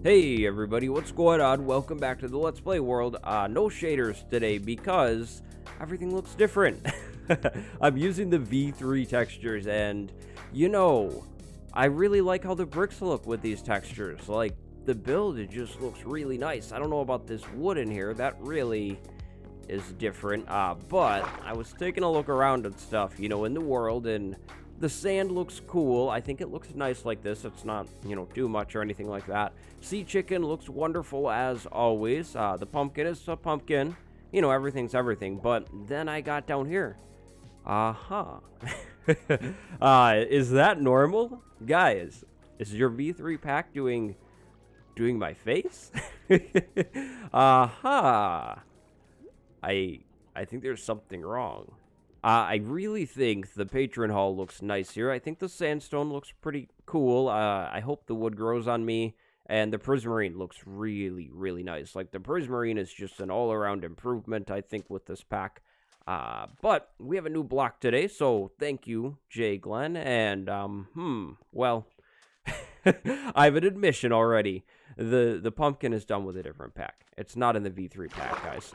Hey everybody, what's going on? Welcome back to the Let's Play world. No shaders today because everything looks different. I'm using the V3 textures and, I really like how the bricks look with these textures. Like, the build, it just looks really nice. I don't know about this wood in here. That really is different. But I was taking a look around and stuff, in the world, and the sand looks cool. I think it looks nice like this. It's not, too much or anything like that. Sea chicken looks wonderful as always. The pumpkin is a pumpkin. Everything's everything. But then I got down here. Aha. Is that normal? Guys, is your V3 pack doing my face? Aha. I think there's something wrong. I really think the patron hall looks nice here. I think the sandstone looks pretty cool. I hope the wood grows on me. And the prismarine looks really, really nice. Like, the prismarine is just an all-around improvement, I think, with this pack. But we have a new block today, so thank you, Jay Glenn. And, well, I have an admission already. The pumpkin is done with a different pack. It's not in the V3 pack, guys.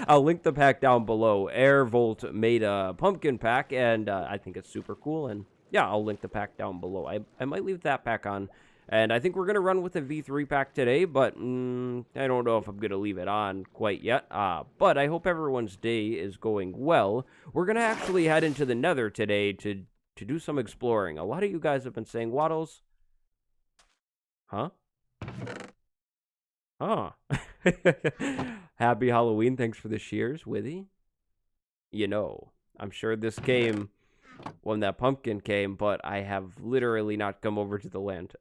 I'll link the pack down below. Airvolt made a pumpkin pack, and I think it's super cool. And yeah, I'll link the pack down below. I might leave that pack on. And I think we're going to run with the V3 pack today, but I don't know if I'm going to leave it on quite yet. But I hope everyone's day is going well. We're going to actually head into the nether today to do some exploring. A lot of you guys have been saying, Waddles. Huh? Huh. Happy Halloween. Thanks for the shears, Withy. I'm sure this came when that pumpkin came, but I have literally not come over to the land.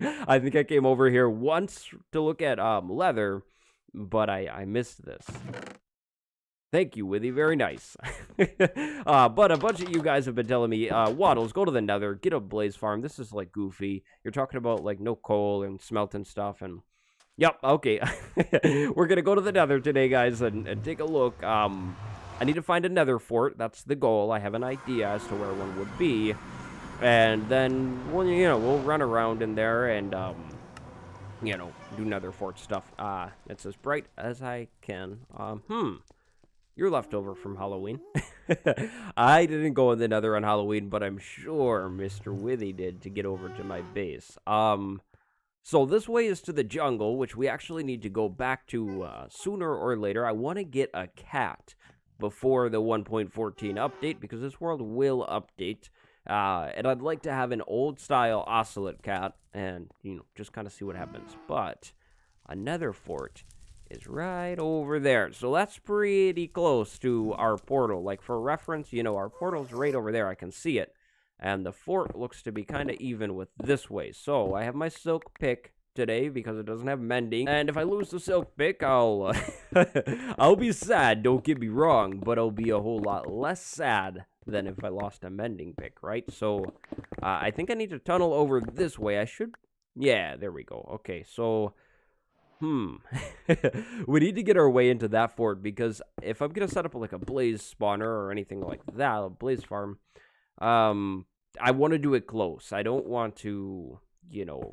I think I came over here once to look at leather, but I missed this. Thank you, Withy. Very nice. But a bunch of you guys have been telling me, Waddles, go to the nether, get a blaze farm. This is, like, goofy. You're talking about, like, no coal and smelting stuff, and yep, okay. We're gonna go to the nether today, guys, and take a look. I need to find a nether fort. That's the goal. I have an idea as to where one would be. And then, well, we'll run around in there and, do nether fort stuff. It's as bright as I can. You're leftover from Halloween. I didn't go in the nether on Halloween, but I'm sure Mr. Withy did to get over to my base. So this way is to the jungle, which we actually need to go back to sooner or later. I want to get a cat before the 1.14 update, because this world will update. And I'd like to have an old-style ocelot cat and, just kind of see what happens. But a nether fort is right over there. So that's pretty close to our portal. Like, for reference, our portal's right over there. I can see it. And the fort looks to be kind of even with this way. So I have my silk pick today because it doesn't have mending. And if I lose the silk pick, I'll I'll be sad, don't get me wrong, but I'll be a whole lot less sad than if I lost a mending pick, right? So I think I need to tunnel over this way. I should, yeah, there we go. Okay, so we need to get our way into that fort, because if I'm gonna set up like a blaze spawner or anything like that, a blaze farm, I want to do it close. I don't want to,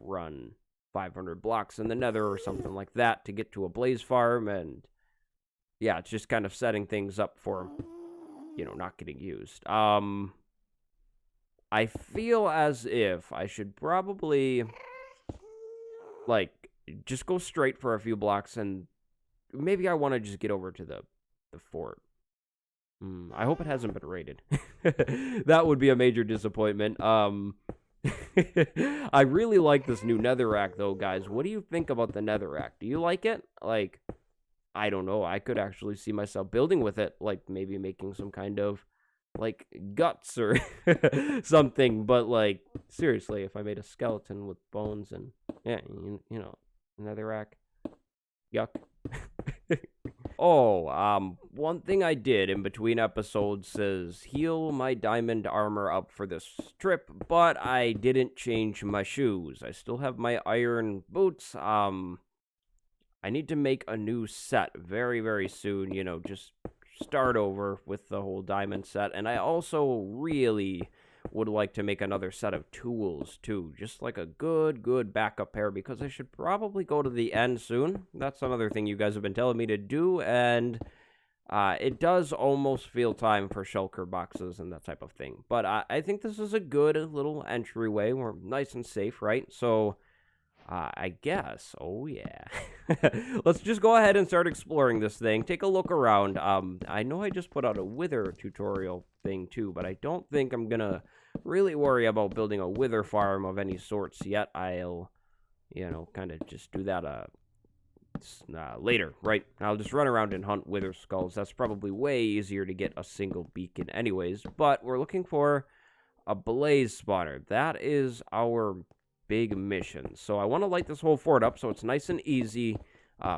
run 500 blocks in the nether or something like that to get to a blaze farm. And yeah, it's just kind of setting things up for, not getting used. I feel as if I should probably, like, just go straight for a few blocks, and maybe I want to just get over to the fort. I hope it hasn't been raided. That would be a major disappointment. I really like this new netherrack, though, guys. What do you think about the netherrack? Do you like it? Like, I don't know. I could actually see myself building with it, like maybe making some kind of, like, guts or something. But, like, seriously, if I made a skeleton with bones and, yeah, netherrack. Yuck. Oh, one thing I did in between episodes is heal my diamond armor up for this trip, but I didn't change my shoes. I still have my iron boots. I need to make a new set very, very soon, just start over with the whole diamond set. And I also really would like to make another set of tools, too. Just like a good backup pair, because I should probably go to the end soon. That's another thing you guys have been telling me to do, and it does almost feel time for shulker boxes and that type of thing. But I think this is a good little entryway. We're nice and safe, right? So, I guess. Oh, yeah. Let's just go ahead and start exploring this thing. Take a look around. I know I just put out a wither tutorial thing, too, but I don't think I'm gonna really worry about building a wither farm of any sorts yet. I'll, kind of just do that, later, right? I'll just run around and hunt wither skulls. That's probably way easier to get a single beacon anyways. But we're looking for a blaze spawner. That is our big mission. So I want to light this whole fort up so it's nice and easy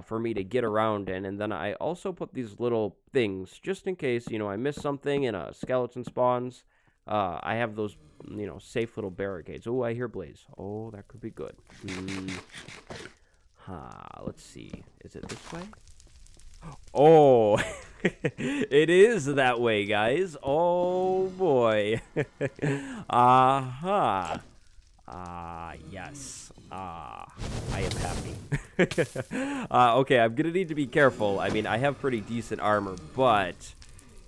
for me to get around in. And then I also put these little things just in case, I miss something and a skeleton spawns. I have those, safe little barricades. Oh, I hear blaze. Oh, that could be good. Let's see. Is it this way? Oh, it is that way, guys. Oh, boy. Yes. I am happy. Okay, I'm gonna need to be careful. I mean, I have pretty decent armor, but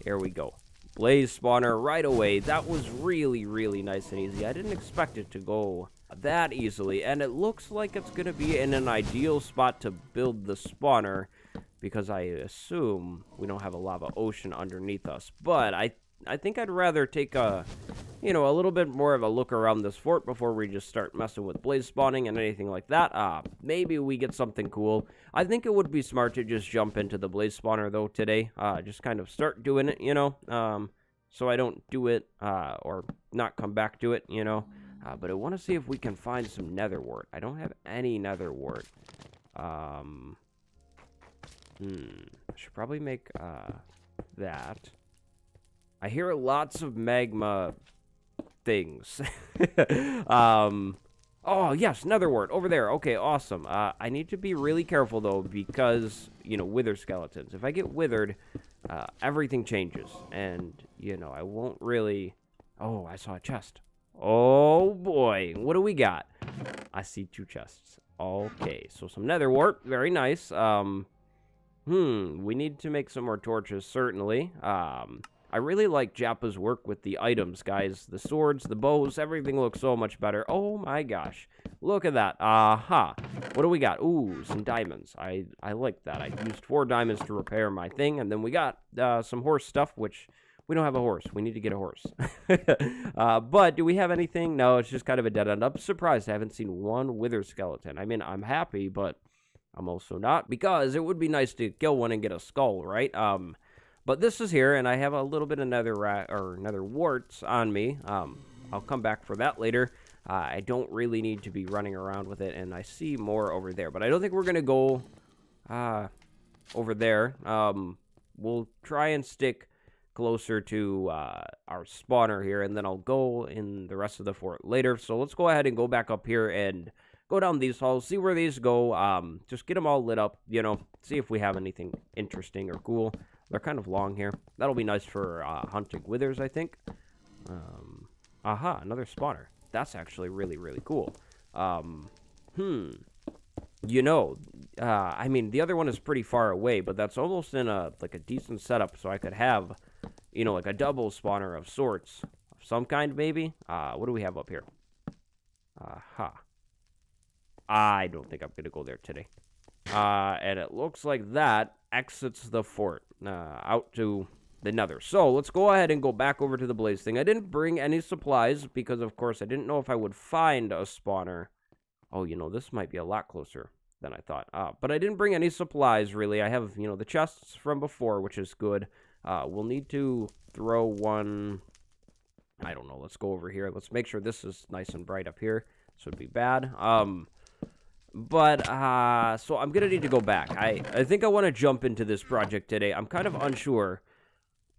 here we go. Blaze spawner right away. That was really nice and easy. I didn't expect it to go that easily, and it looks like it's gonna be in an ideal spot to build the spawner, because I assume we don't have a lava ocean underneath us. But I think I'd rather take a little bit more of a look around this fort before we just start messing with blaze spawning and anything like that. Maybe we get something cool. I think it would be smart to just jump into the blaze spawner, though, today. Just kind of start doing it, so I don't do it, or not come back to it, but I want to see if we can find some nether wart. I don't have any nether wart. I should probably make, that. I hear lots of magma things. Oh, yes, nether wart over there. Okay, awesome. I need to be really careful, though, because, wither skeletons. If I get withered, everything changes. And, I won't really... Oh, I saw a chest. Oh, boy. What do we got? I see 2 chests. Okay, so some nether wart. Very nice. We need to make some more torches, certainly. I really like Jappa's work with the items, guys. The swords, the bows, everything looks so much better. Oh my gosh. Look at that. What do we got? Ooh, some diamonds. I like that. I used 4 diamonds to repair my thing, and then we got some horse stuff, which we don't have a horse. We need to get a horse. But do we have anything? No, it's just kind of a dead end. I'm surprised I haven't seen one wither skeleton. I mean, I'm happy, but I'm also not, because it would be nice to kill one and get a skull, right? But this is here, and I have a little bit of nether warts on me. I'll come back for that later. I don't really need to be running around with it, and I see more over there. But I don't think we're going to go over there. We'll try and stick closer to our spawner here, and then I'll go in the rest of the fort later. So let's go ahead and go back up here and go down these halls, see where these go. Just get them all lit up, see if we have anything interesting or cool. They're kind of long here. That'll be nice for hunting withers, I think. Another spawner. That's actually really cool. I mean, the other one is pretty far away, but that's almost in a decent setup, so I could have, like a double spawner of sorts. Of some kind, maybe? What do we have up here? I don't think I'm going to go there today. And it looks like that exits the fort out to the nether. So let's go ahead and go back over to the blaze thing. I didn't bring any supplies because, of course, I didn't know if I would find a spawner. Oh, this might be a lot closer than I thought. But I didn't bring any supplies, really. I have, the chests from before, which is good. We'll need to throw one... I don't know. Let's go over here. Let's make sure this is nice and bright up here. This would be bad. So I'm gonna need to go back. I think I want to jump into this project today. I'm kind of unsure,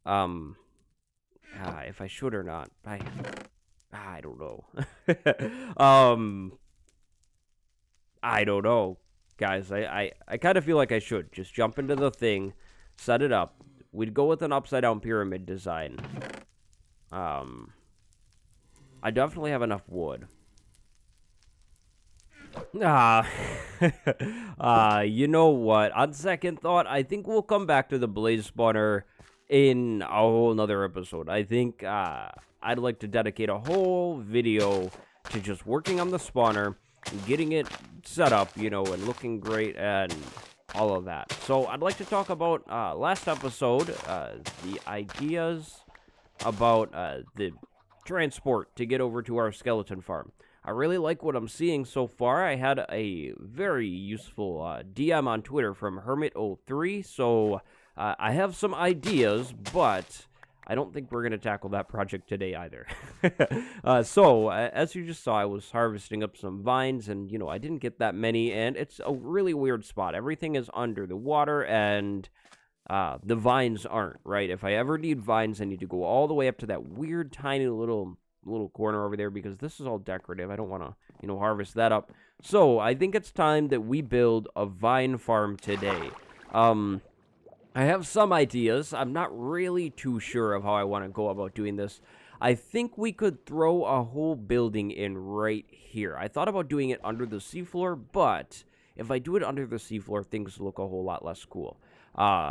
if I should or not. I don't know. I don't know, guys. I kind of feel like I should just jump into the thing, set it up. We'd go with an upside down pyramid design. I definitely have enough wood. Ah, you know what? On second thought, I think we'll come back to the blaze spawner in a whole nother episode. I think I'd like to dedicate a whole video to just working on the spawner, getting it set up, you know, and looking great and all of that. So I'd like to talk about last episode, the ideas about the transport to get over to our skeleton farm. I really like what I'm seeing so far. I had a very useful DM on Twitter from Hermit03, so I have some ideas, but I don't think we're going to tackle that project today either. So, as you just saw, I was harvesting up some vines, and, you know, I didn't get that many, and it's a really weird spot. Everything is under the water, and the vines aren't, right? If I ever need vines, I need to go all the way up to that weird, tiny little corner over there because this is all decorative. I don't want to, you know, harvest that up. So I think it's time that we build a vine farm today. I have some ideas. I'm not really too sure of how I want to go about doing this. I think we could throw a whole building in right here. I thought about doing it under the seafloor, but if I do it under the seafloor, things look a whole lot less cool.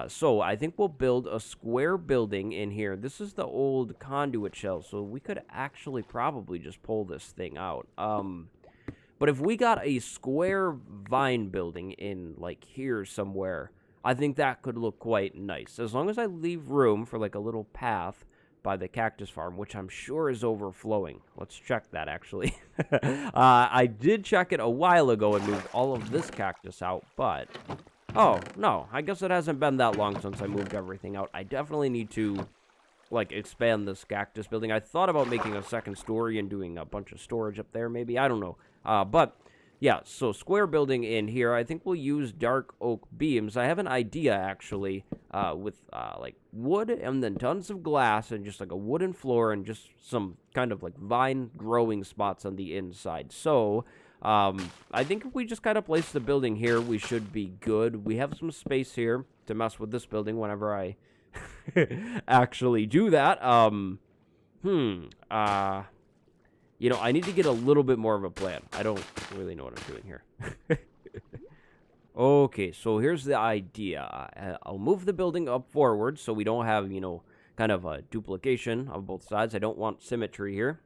So I think we'll build a square building in here. This is the old conduit shell, so we could actually probably just pull this thing out. But if we got a square vine building in, like, here somewhere, I think that could look quite nice. As long as I leave room for, like, a little path by the cactus farm, which I'm sure is overflowing. Let's check that, actually. I did check it a while ago and moved all of this cactus out, but... Oh, no, I guess it hasn't been that long since I moved everything out. I definitely need to, like, expand this cactus building. I thought about making a second story and doing a bunch of storage up there, maybe. I don't know. But, yeah, so square building in here. I think we'll use dark oak beams. I have an idea, actually, with, like, wood and then tons of glass and just, like, a wooden floor and just some kind of, like, vine growing spots on the inside. So... I think if we just kind of place the building here, we should be good. We have some space here to mess with this building whenever I actually do that. You know, I need to get a little bit more of a plan. I don't really know what I'm doing here. Okay, so here's the idea. I'll move the building up forward so we don't have, you know, kind of a duplication of both sides. I don't want symmetry here.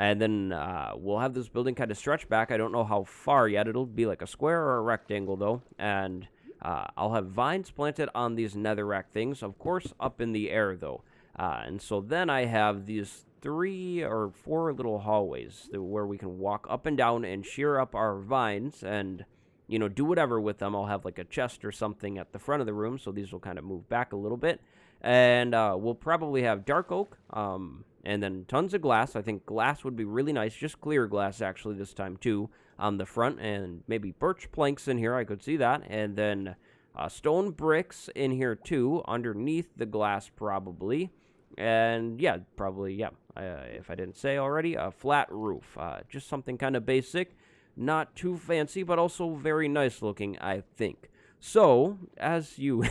And then we'll have this building kind of stretch back. I don't know how far yet. It'll be like a square or a rectangle, though. And I'll have vines planted on these netherrack things, of course, up in the air, though. And so then I have these 3 or 4 little hallways where we can walk up and down and shear up our vines and, you know, do whatever with them. I'll have like a chest or something at the front of the room, so these will kind of move back a little bit. And we'll probably have dark oak, and then tons of glass. I think glass would be really nice. Just clear glass, actually, this time, too, on the front. And maybe birch planks in here. I could see that. And then stone bricks in here, too, underneath the glass, probably. And, yeah, probably, yeah, if I didn't say already, a flat roof. Just something kind of basic. Not too fancy, but also very nice looking, I think. So, as you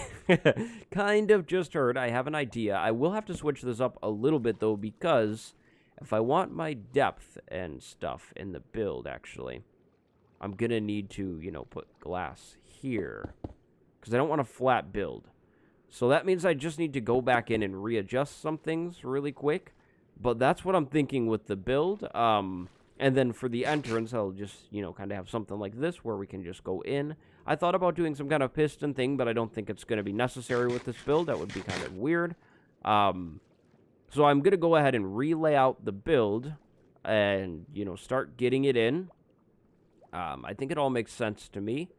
kind of just heard, I have an idea. I will have to switch this up a little bit, though, because if I want my depth and stuff in the build, actually, I'm going to need to, you know, put glass here, because I don't want a flat build. So that means I just need to go back in and readjust some things really quick, but that's what I'm thinking with the build. And then for the entrance, I'll just, you know, kind of have something like this where we can just go in. I thought about doing some kind of piston thing, but I don't think it's going to be necessary with this build. That would be kind of weird. So I'm going to go ahead and relay out the build and, you know, start getting it in. I think it all makes sense to me.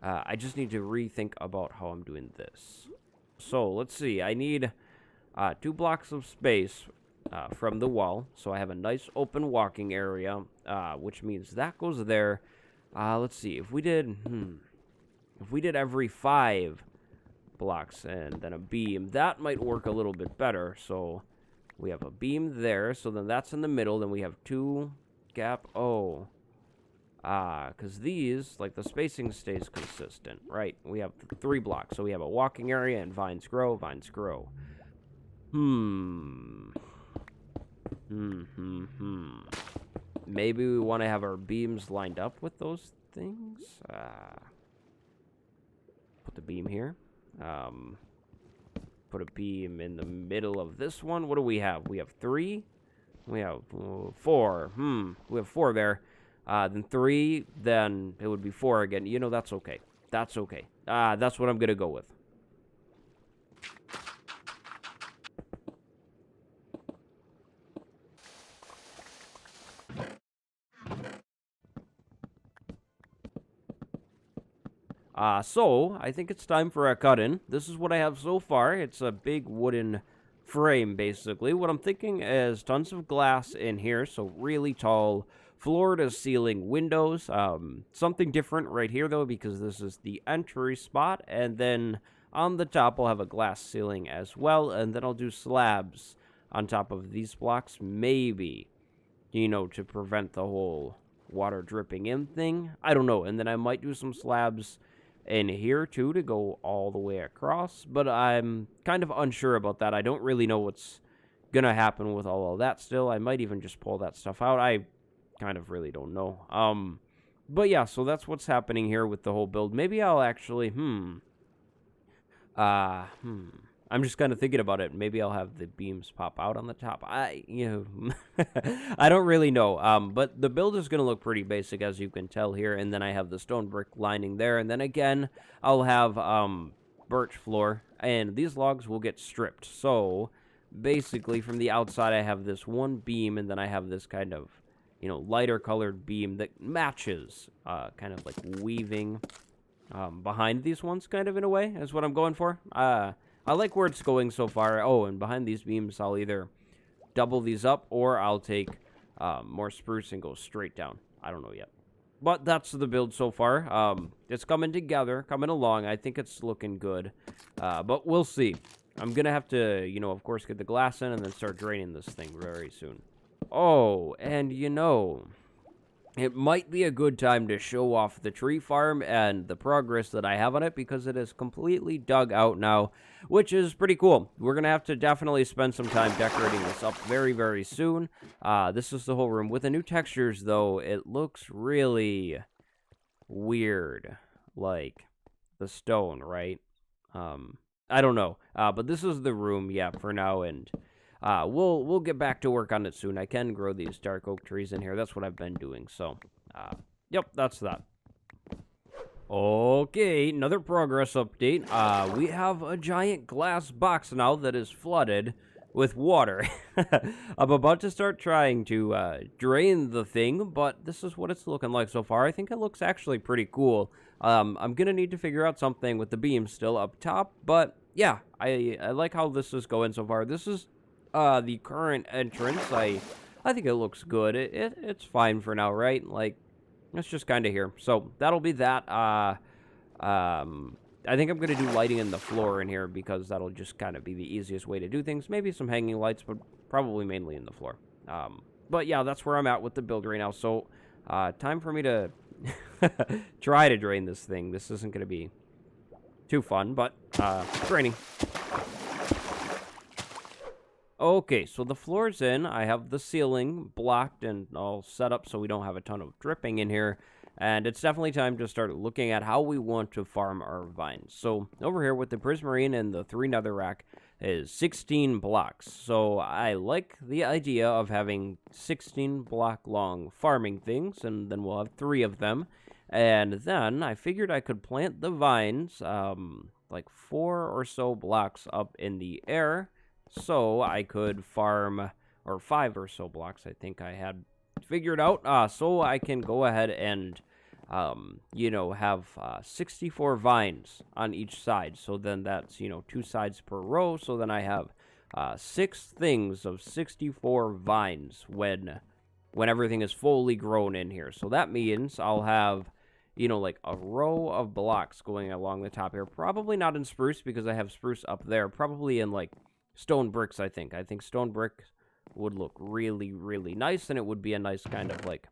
I just need to rethink about how I'm doing this. So let's see. I need 2 blocks of space from the wall, so I have a nice open walking area, which means that goes there. Let's see, if we did every 5 blocks and then a beam, that might work a little bit better. So we have a beam there, so then that's in the middle, then we have 2 gap. Oh, because these, like, the spacing stays consistent, right? We have 3 blocks, so we have a walking area and vines grow, vines grow. Maybe we want to have our beams lined up with those things. Put the beam here. Put a beam in the middle of this one. What do we have? We have 3. We have 4. We have 4 there. Then 3. Then it would be 4 again. You know, that's okay. That's okay. That's what I'm going to go with. So, I think it's time for a cut-in. This is what I have so far. It's a big wooden frame, basically. What I'm thinking is tons of glass in here, so really tall floor-to-ceiling windows. Something different right here, though, because this is the entry spot. And then on the top, I'll have a glass ceiling as well, and then I'll do slabs on top of these blocks, maybe, you know, to prevent the whole water dripping in thing. I don't know. And then I might do some slabs in here too to go all the way across, but I'm kind of unsure about that. I don't really know what's gonna happen with all of that still. I might even just pull that stuff out. I kind of really don't know. But yeah, so that's what's happening here with the whole build. Maybe I'll actually I'm just kind of thinking about it. Maybe I'll have the beams pop out on the top. I don't really know. But the build is going to look pretty basic, as you can tell here. And then I have the stone brick lining there. And then again, I'll have birch floor. And these logs will get stripped. So basically, from the outside, I have this one beam. And then I have this kind of, you know, lighter colored beam that matches, kind of like weaving behind these ones, kind of in a way, is what I'm going for. I like where it's going so far. Oh, and behind these beams, I'll either double these up or I'll take more spruce and go straight down. I don't know yet. But that's the build so far. It's coming together, coming along. I think it's looking good. But we'll see. I'm going to have to, you know, of course, get the glass in and then start draining this thing very soon. Oh, and you know, it might be a good time to show off the tree farm and the progress that I have on it because it is completely dug out now, which is pretty cool. We're going to have to definitely spend some time decorating this up very, very soon. This is the whole room. With the new textures, though, it looks really weird, like the stone, right? I don't know, but this is the room, yeah, for now, and we'll get back to work on it soon. I can grow these dark oak trees in here. That's what I've been doing. So, yep, that's that. Okay, another progress update. We have a giant glass box now that is flooded with water. I'm about to start trying to drain the thing, but this is what it's looking like so far. I think it looks actually pretty cool. I'm gonna need to figure out something with the beam still up top, but yeah, I like how this is going so far. This is the current entrance. I think it looks good. It's fine for now, right? Like, it's just kind of here. So that'll be that. I think I'm gonna do lighting in the floor in here because that'll just kind of be the easiest way to do things. Maybe some hanging lights, but probably mainly in the floor. But yeah, that's where I'm at with the build right now. So time for me to try to drain this thing. This isn't gonna be too fun, but draining. Okay, so the floor's in. I have the ceiling blocked and all set up so we don't have a ton of dripping in here. And it's definitely time to start looking at how we want to farm our vines. So over here with the prismarine and the 3 netherrack is 16 blocks. So I like the idea of having 16 block long farming things, and then we'll have 3 of them. And then I figured I could plant the vines like 4 or so blocks up in the air. So I could farm, or 5 or so blocks, I think I had figured out, so I can go ahead and, you know, have 64 vines on each side. So then that's, you know, 2 sides per row. So then I have 6 things of 64 vines when everything is fully grown in here. So that means I'll have, you know, like a row of blocks going along the top here. Probably not in spruce because I have spruce up there. Probably in, like, stone bricks, I think. I think stone brick would look really, really nice, and it would be a nice kind of, like,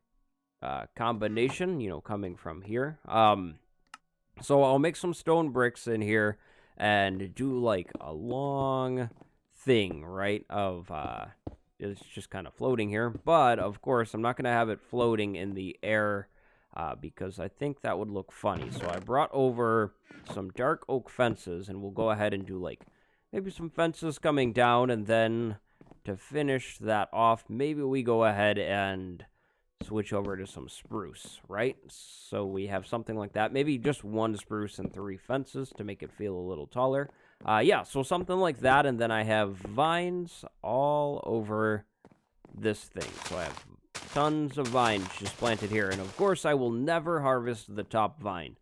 combination, you know, coming from here. So I'll make some stone bricks in here and do, like, a long thing, right, of it's just kind of floating here. But, of course, I'm not going to have it floating in the air because I think that would look funny. So I brought over some dark oak fences, and we'll go ahead and do, like, maybe some fences coming down, and then to finish that off, maybe we go ahead and switch over to some spruce, right? So we have something like that. Maybe just one spruce and 3 fences to make it feel a little taller. Yeah, so something like that, and then I have vines all over this thing. So I have tons of vines just planted here, and of course I will never harvest the top vine.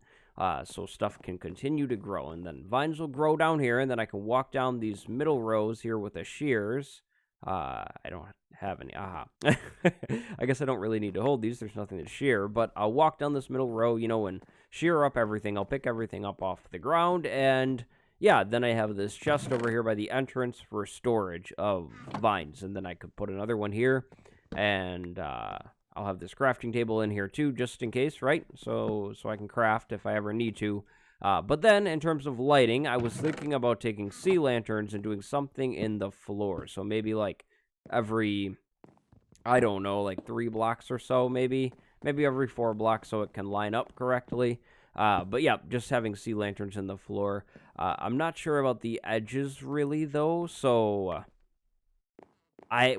So stuff can continue to grow, and then vines will grow down here, and then I can walk down these middle rows here with the shears. I don't have any. I guess I don't really need to hold these. There's nothing to shear, but I'll walk down this middle row, and shear up everything. I'll pick everything up off the ground, and yeah, then I have this chest over here by the entrance for storage of vines, and then I could put another one here, and I'll have this crafting table in here too, just in case, right? So I can craft if I ever need to. But then, in terms of lighting, I was thinking about taking sea lanterns and doing something in the floor. So maybe, like, every, I don't know, like 3 blocks or so, maybe every 4 blocks so it can line up correctly. But yeah, just having sea lanterns in the floor. I'm not sure about the edges, really, though, so I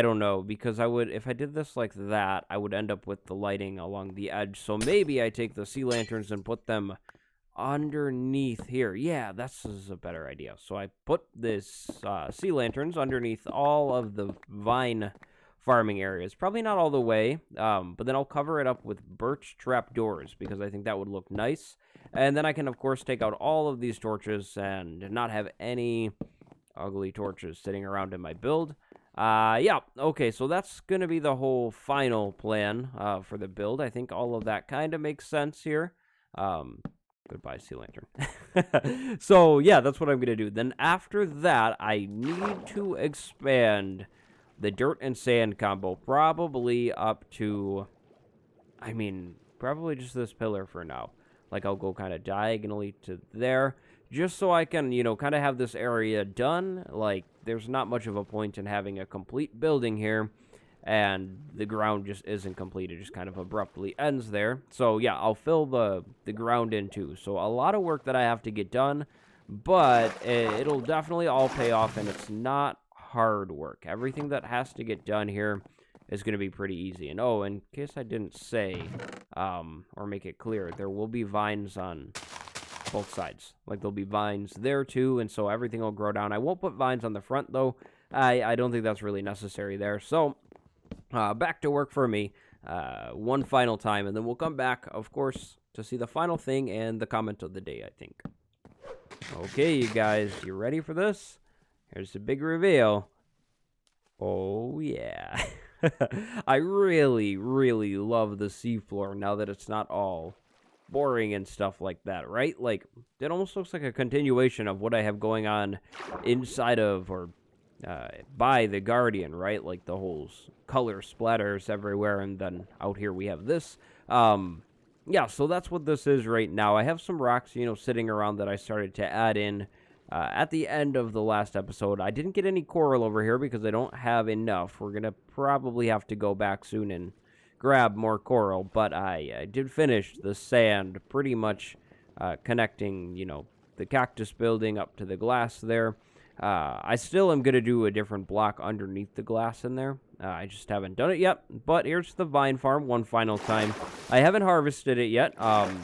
don't know, because if I did this like that, I would end up with the lighting along the edge. So maybe I take the sea lanterns and put them underneath here. Yeah, this is a better idea. So I put this sea lanterns underneath all of the vine farming areas. Probably not all the way, but then I'll cover it up with birch trapdoors because I think that would look nice. And then I can, of course, take out all of these torches and not have any ugly torches sitting around in my build. Yeah, okay, so that's going to be the whole final plan for the build. I think all of that kind of makes sense here. Goodbye, sea lantern. So, yeah, that's what I'm going to do. Then after that, I need to expand the dirt and sand combo probably up to, probably just this pillar for now. Like, I'll go kind of diagonally to there, just so I can, kind of have this area done. Like, there's not much of a point in having a complete building here, and the ground just isn't complete. It just kind of abruptly ends there. So, yeah, I'll fill the ground in, too. So, a lot of work that I have to get done, but it'll definitely all pay off, and it's not hard work. Everything that has to get done here is going to be pretty easy. And, in case I didn't say, or make it clear, there will be vines on both sides. Like, there'll be vines there too, and so everything will grow down. I won't put vines on the front, though. I don't think that's really necessary there. So, back to work for me one final time, and then we'll come back, of course, to see the final thing and the comment of the day, I think. Okay, you guys, you ready for this? Here's the big reveal. Oh, yeah. I really, really love the seafloor now that it's not all boring and stuff like that, right? Like, it almost looks like a continuation of what I have going on inside of or by the Guardian, right? Like the whole color splatters everywhere, and then out here we have this. Yeah, so that's what this is right now. I have some rocks, sitting around that I started to add in at the end of the last episode. I didn't get any coral over here because I don't have enough. We're going to probably have to go back soon and grab more coral, but I did finish the sand pretty much connecting, the cactus building up to the glass there. I still am going to do a different block underneath the glass in there. I just haven't done it yet, but here's the vine farm one final time. I haven't harvested it yet.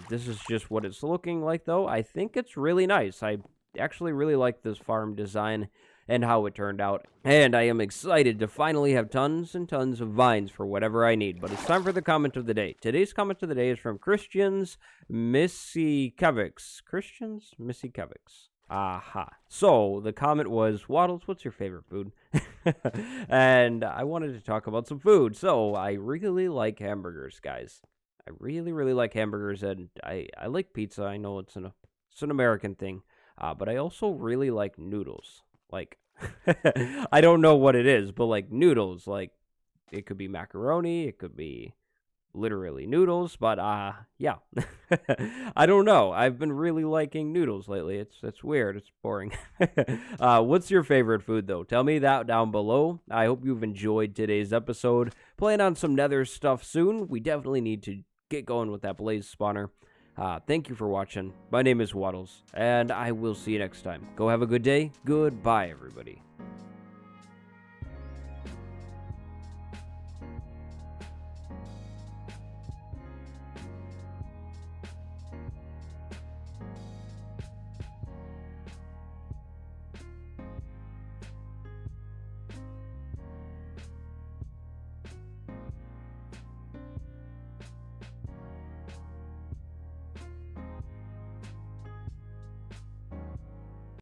This is just what it's looking like, though. I think it's really nice. I actually really like this farm design and how it turned out, and I am excited to finally have tons and tons of vines for whatever I need. But it's time for the comment of the day. Today's comment of the day is from Christians Missikevics. Aha. So, the comment was, Waddles, what's your favorite food? And I wanted to talk about some food. So, I really like hamburgers, guys. I really, really like hamburgers, and I like pizza. I know it's an American thing. But I also really like noodles. Like, I don't know what it is, but like noodles, like, it could be macaroni, it could be literally noodles, but yeah. I don't know. I've been really liking noodles lately. It's weird. It's boring. What's your favorite food though? Tell me that down below. I hope you've enjoyed today's episode. Plan on some nether stuff soon. We definitely need to get going with that blaze spawner. Thank you for watching. My name is Waddles, and I will see you next time. Go have a good day. Goodbye, everybody.